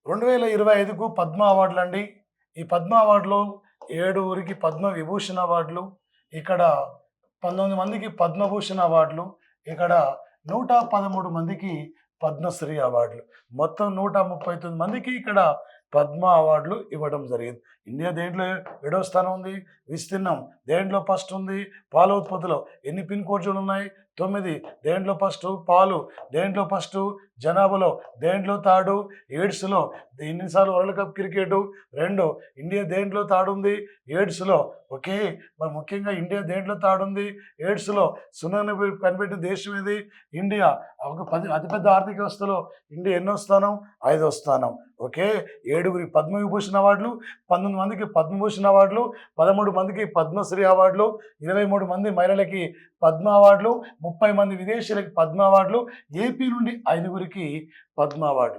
2025కు పద్మ అవార్డులండి. ఈ పద్మ అవార్డులో 7 పద్మ విభూషణ్ అవార్డులు, ఇక్కడ 19 మందికి పద్మభూషణ్ అవార్డులు, ఇక్కడ 113 మందికి పద్మశ్రీ అవార్డులు. మొత్తం 139 మందికి ఇక్కడ పద్మ అవార్డులు ఇవ్వడం జరిగింది. ఇండియా దేంట్లో ఏడో స్థానం ఉంది? విస్తీర్ణం దేంట్లో ఫస్ట్ ఉంది? పాల ఉత్పత్తిలో ఎన్ని పిన్ కోడ్లు ఉన్నాయి? 9. దేంట్లో ఫస్ట్? పాలు దేంట్లో ఫస్ట్? జనాభాలో దేంట్లో థర్డ్? ఎయిడ్స్లో ఎన్నిసార్లు వరల్డ్ కప్ క్రికెట్? 2. ఇండియా దేంట్లో థర్డ్ ఉంది? ఎయిడ్స్లో. ఓకే, మరి ముఖ్యంగా ఇండియా దేంట్లో థర్డ్ ఉంది? ఎయిడ్స్లో. సున్నాను కనిపెట్టిన దేశం ఏది? ఇండియా. ఒక అతిపెద్ద ఆర్థిక వ్యవస్థలో ఇండియా ఎన్నో స్థానం? 5వ స్థానం. ఓకే, 7 పద్మవిభూషణ్ అవార్డులు, 19 మందికి పద్మభూషణ్ అవార్డులు, 13 మందికి పద్మశ్రీ అవార్డులు, 23 మంది మహిళలకి పద్మ అవార్డులు, 30 మంది విదేశీయులకి పద్మ అవార్డులు, ఏపీ నుండి 5 పద్మ అవార్డు.